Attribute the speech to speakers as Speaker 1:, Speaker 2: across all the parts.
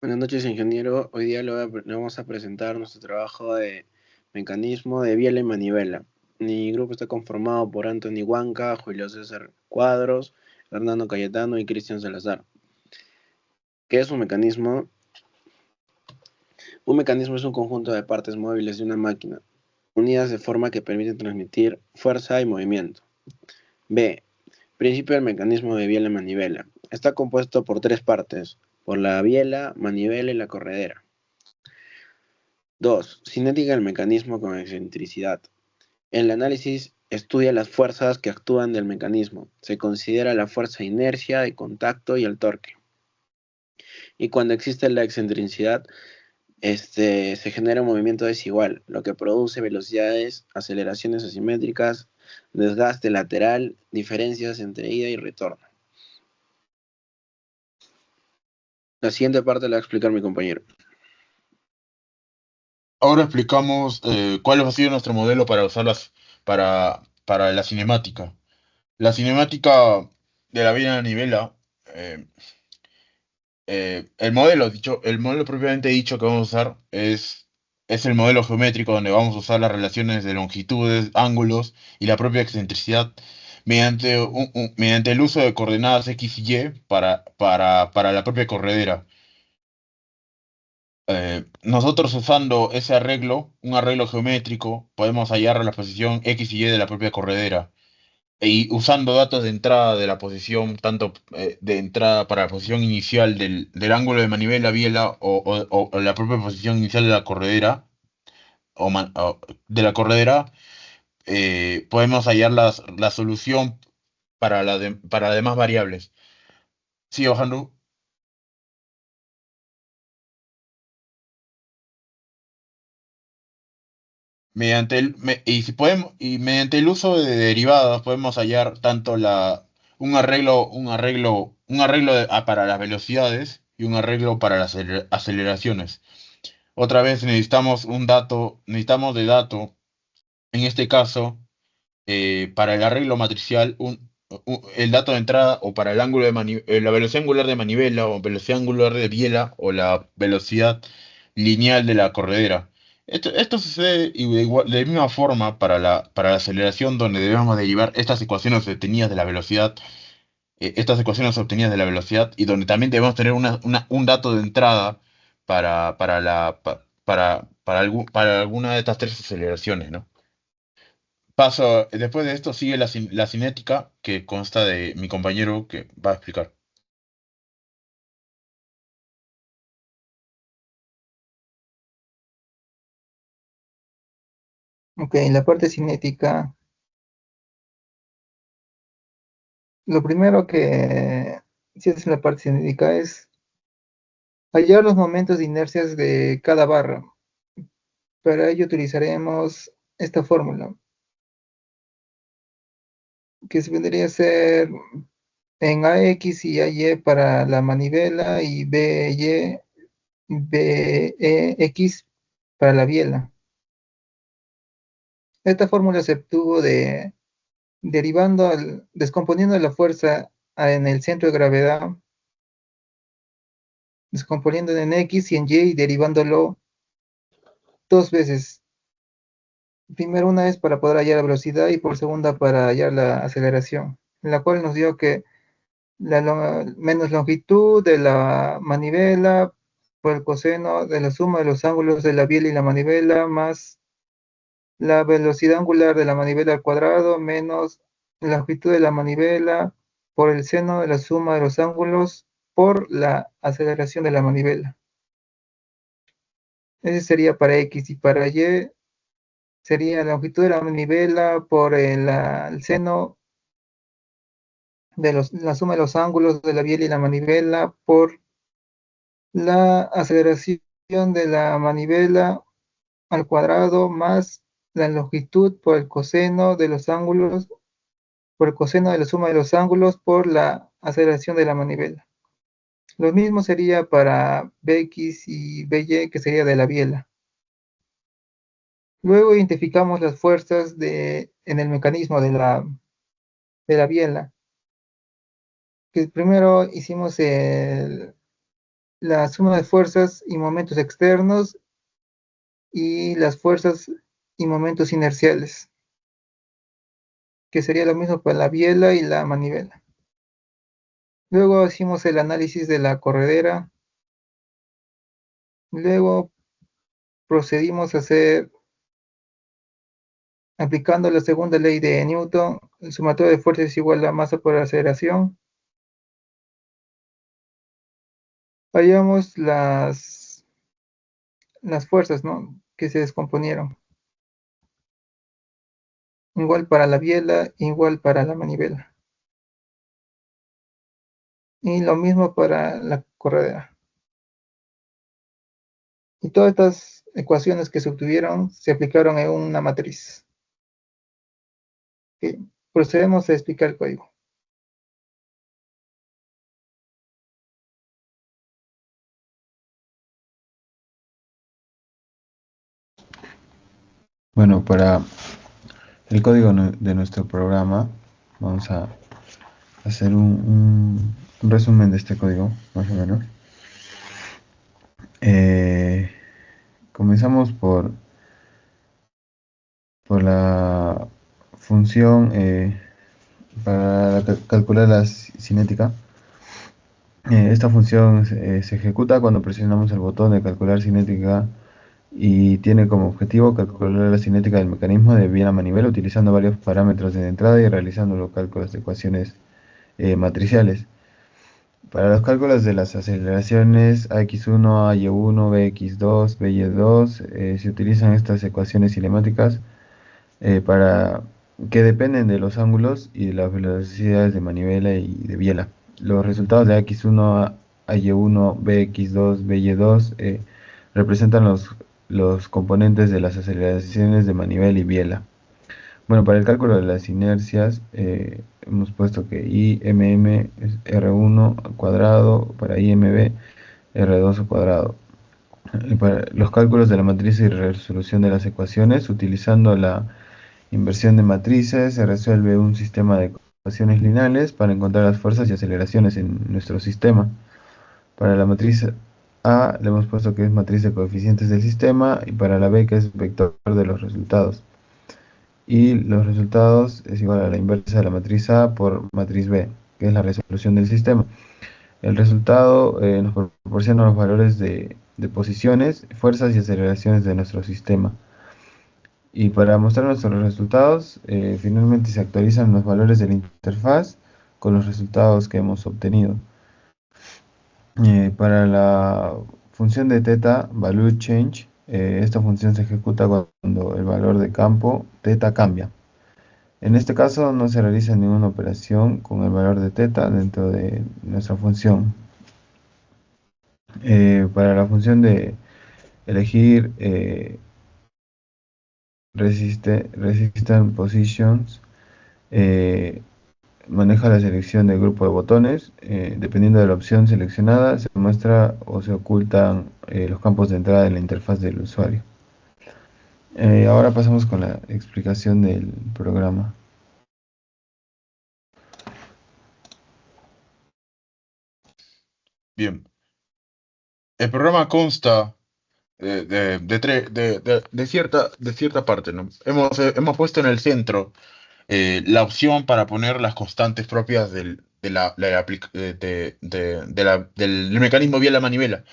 Speaker 1: Buenas noches, ingeniero. Hoy día le vamos a presentar nuestro trabajo de mecanismo de biela y manivela. Mi grupo está conformado por Anthony Huanca, Julio César Cuadros, Hernando Cayetano y Cristian Salazar. ¿Qué es un mecanismo? Un mecanismo es un conjunto de partes móviles de una máquina, unidas de forma que permiten transmitir fuerza y movimiento. B. Principio del mecanismo de biela y manivela. Está compuesto por tres partes, por la biela, manivela y la corredera. 2. Cinética del mecanismo con excentricidad. El análisis estudia las fuerzas que actúan del mecanismo. Se considera la fuerza de inercia, de contacto y el torque. Y cuando existe la excentricidad, se genera un movimiento desigual, lo que produce velocidades, aceleraciones asimétricas, desgaste lateral, diferencias entre ida y retorno. La siguiente parte la va a explicar mi compañero.
Speaker 2: Ahora explicamos cuál ha sido nuestro modelo para usarlas para la cinemática. La cinemática de la vida nivela, eh, el modelo propiamente dicho que vamos a usar es el modelo geométrico donde vamos a usar las relaciones de longitudes, ángulos y la propia excentricidad mediante el uso de coordenadas X y Y para la propia corredera. Nosotros usando ese arreglo, un arreglo geométrico, podemos hallar la posición X y Y de la propia corredera. Y usando datos de entrada de la posición, tanto de entrada para la posición inicial del ángulo de manivela biela o la propia posición inicial de la corredera, o de la corredera, podemos hallar la solución para las demás variables. Sí, Ojandu. Y mediante el uso de derivadas podemos hallar tanto un arreglo para las velocidades y un arreglo para las aceleraciones. Otra vez necesitamos de dato, en este caso, para el arreglo matricial, el dato de entrada o para el ángulo la velocidad angular de manivela o velocidad angular de biela o la velocidad lineal de la corredera. Esto sucede de la misma forma para la aceleración, donde debemos derivar estas ecuaciones obtenidas de la velocidad, y donde también debemos tener un dato de entrada para alguna de estas tres aceleraciones, ¿no? Después de esto sigue la cinética, que consta de mi compañero que va a explicar.
Speaker 3: Ok, en la parte cinética, lo primero que se hace en la parte cinética es hallar los momentos de inercias de cada barra. Para ello utilizaremos esta fórmula, que se vendría a ser en AX y AY para la manivela y BY, BEX para la biela. Esta fórmula se obtuvo descomponiendo la fuerza en el centro de gravedad, descomponiendo en X y en Y y derivándolo dos veces. Primero una vez para poder hallar la velocidad y por segunda para hallar la aceleración, en la cual nos dio que menos longitud de la manivela por el coseno de la suma de los ángulos de la biela y la manivela más la velocidad angular de la manivela al cuadrado menos la longitud de la manivela por el seno de la suma de los ángulos por la aceleración de la manivela. Ese sería para X, y para Y sería la longitud de la manivela por el seno de la suma de los ángulos de la biela y la manivela por la aceleración de la manivela al cuadrado más la longitud por el coseno de los ángulos, por el coseno de la suma de los ángulos por la aceleración de la manivela. Lo mismo sería para Bx y By, que sería de la biela. Luego identificamos las fuerzas en el mecanismo de la biela, que primero hicimos la suma de fuerzas y momentos externos y las fuerzas y momentos inerciales, que sería lo mismo para la biela y la manivela. Luego hicimos el análisis de la corredera. Luego procedimos a hacer, aplicando la segunda ley de Newton, el sumatorio de fuerzas es igual a masa por aceleración. Hallamos las fuerzas, ¿no?, que se descomponieron. Igual para la biela, igual para la manivela. Y lo mismo para la corredera. Y todas estas ecuaciones que se obtuvieron se aplicaron en una matriz. Ok, procedemos a explicar el código.
Speaker 4: Bueno, para el código de nuestro programa, vamos a hacer un resumen de este código, más o menos. Comenzamos por la función para calcular la cinética. Esta función se ejecuta cuando presionamos el botón de calcular cinética y tiene como objetivo calcular la cinética del mecanismo de biela manivela utilizando varios parámetros de entrada y realizando los cálculos de ecuaciones matriciales. Para los cálculos de las aceleraciones AX1, AY1, BX2, BY2, se utilizan estas ecuaciones cinemáticas que dependen de los ángulos y de las velocidades de manivela y de biela. Los resultados de AX1, AY1, BX2, BY2 representan los componentes de las aceleraciones de manivela y biela. Bueno, para el cálculo de las inercias hemos puesto que IMM es R1 al cuadrado, para IMB R2 al cuadrado. Para los cálculos de la matriz y resolución de las ecuaciones, utilizando la inversión de matrices, se resuelve un sistema de ecuaciones lineales para encontrar las fuerzas y aceleraciones en nuestro sistema. Para la matriz A le hemos puesto que es matriz de coeficientes del sistema y para la B que es vector de los resultados. Y los resultados es igual a la inversa de la matriz A por matriz B, que es la resolución del sistema. El resultado nos proporciona los valores de posiciones, fuerzas y aceleraciones de nuestro sistema. Y para mostrar nuestros resultados, finalmente se actualizan los valores de la interfaz con los resultados que hemos obtenido. Para la función de θ, value change, esta función se ejecuta cuando el valor de campo θ cambia. En este caso no se realiza ninguna operación con el valor de θ dentro de nuestra función. Para la función de elegir resistant positions, maneja la selección del grupo de botones. Dependiendo de la opción seleccionada, se muestra o se ocultan los campos de entrada en la interfaz del usuario. Ahora pasamos con la explicación del programa.
Speaker 2: Bien. El programa consta de cierta parte, ¿no? Hemos puesto en el centro la opción para poner las constantes propias del mecanismo biela-manivela,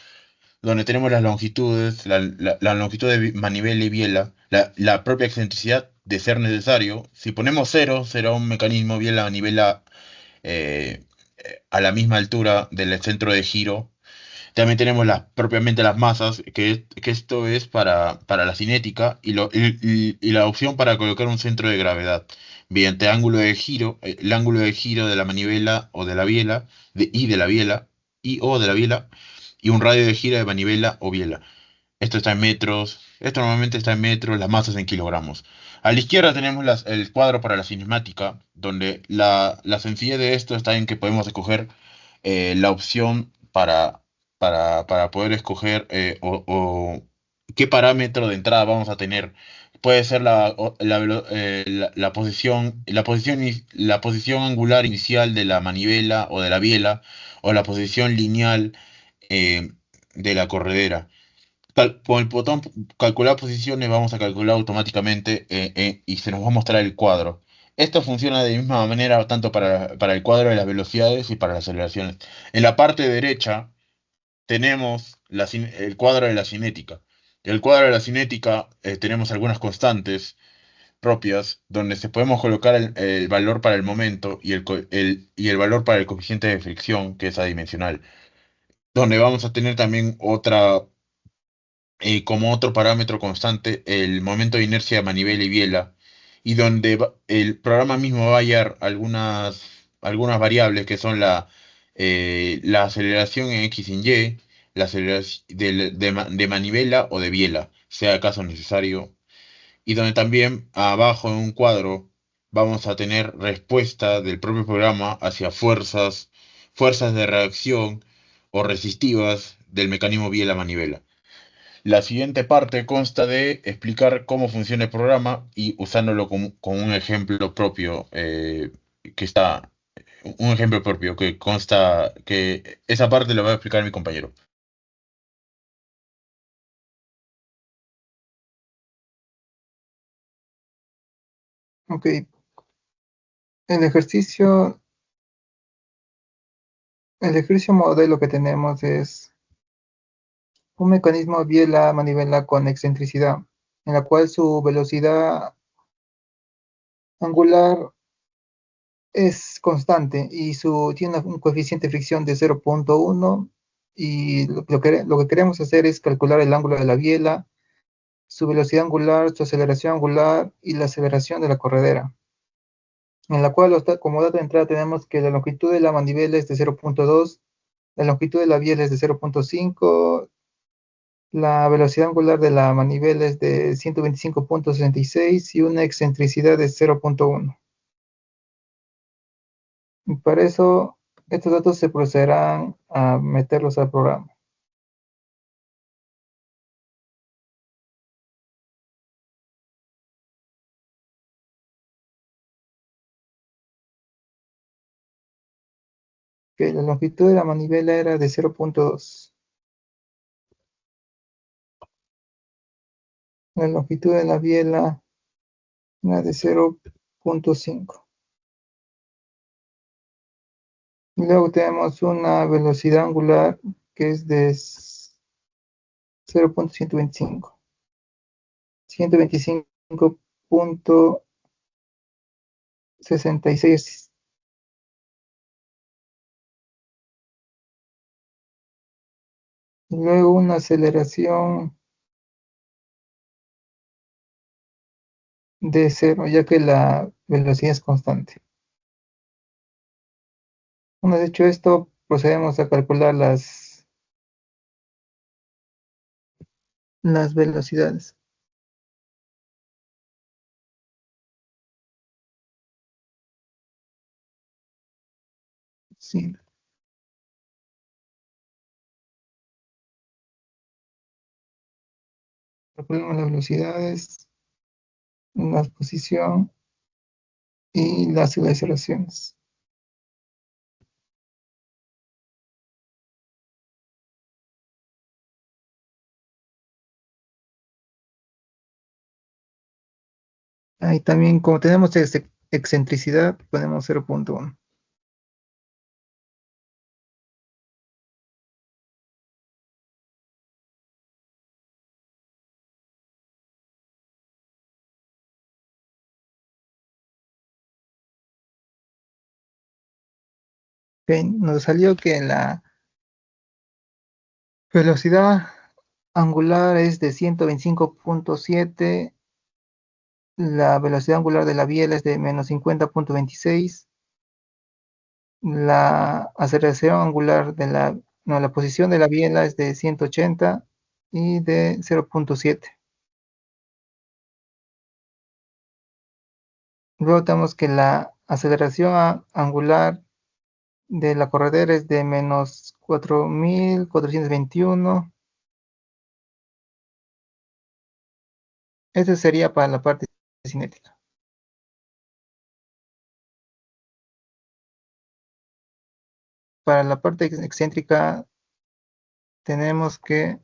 Speaker 2: donde tenemos las longitudes, la longitud de manivela y biela, la propia excentricidad de ser necesario. Si ponemos cero, será un mecanismo biela-manivela eh, a la misma altura del centro de giro. También tenemos propiamente las masas, que esto es para la cinética, y la opción para colocar un centro de gravedad, mediante ángulo de giro, el ángulo de giro de la manivela o de la biela, o de la biela, y un radio de giro de manivela o biela. Esto está en metros, esto normalmente está en metros, las masas en kilogramos. A la izquierda tenemos el cuadro para la cinemática, donde la sencillez de esto está en que podemos escoger la opción para poder escoger qué parámetro de entrada vamos a tener. Puede ser la posición angular inicial de la manivela o de la biela, o la posición lineal de la corredera. Con el botón calcular posiciones vamos a calcular automáticamente y se nos va a mostrar el cuadro. Esto funciona de misma manera tanto para el cuadro de las velocidades y para las aceleraciones. En la parte derecha tenemos el cuadro de la cinética. En el cuadro de la cinética tenemos algunas constantes propias donde se podemos colocar el valor para el momento y el valor para el coeficiente de fricción, que es adimensional. Donde vamos a tener también como otro parámetro constante el momento de inercia de manivela y biela, y donde el programa mismo va a hallar algunas variables que son la aceleración en X y en Y, la aceleración de manivela o de biela, sea caso necesario, y donde también abajo en un cuadro vamos a tener respuesta del propio programa hacia fuerzas de reacción o resistivas del mecanismo biela-manivela. La siguiente parte consta de explicar cómo funciona el programa y usándolo con un ejemplo propio que está, un ejemplo propio que consta, que esa parte lo va a explicar mi compañero.
Speaker 3: Ok, el ejercicio, el ejercicio modelo que tenemos es un mecanismo biela-manivela con excentricidad, en la cual su velocidad angular es constante y tiene un coeficiente de fricción de 0,1 y lo que queremos hacer es calcular el ángulo de la biela, su velocidad angular, su aceleración angular y la aceleración de la corredera, en la cual como dato de entrada tenemos que la longitud de la manivela es de 0,2, la longitud de la biela es de 0,5, la velocidad angular de la manivela es de 125,66 y una excentricidad de 0,1. Y para eso, estos datos se procederán a meterlos al programa. Que la longitud de la manivela era de 0,2. La longitud de la biela era de 0,5. Y luego tenemos una velocidad angular que es de 0,125. 125,66. Y luego una aceleración de 0, ya que la velocidad es constante. Una vez hecho esto, procedemos a calcular las velocidades. Sí, calculamos las velocidades, la posición y las aceleraciones. Ahí también, como tenemos excentricidad, ponemos 0,1. Ok, nos salió que la velocidad angular es de 125,7, la velocidad angular de la biela es de menos 50,26, la aceleración angular no, la posición de la biela es de 180 y de 0,7. Luego tenemos que la aceleración angular de la corredera es de menos 4.421. Ese sería para la parte cinética. Para la parte excéntrica tenemos que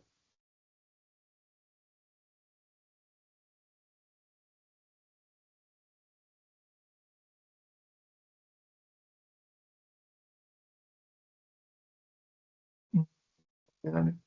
Speaker 3: espérame.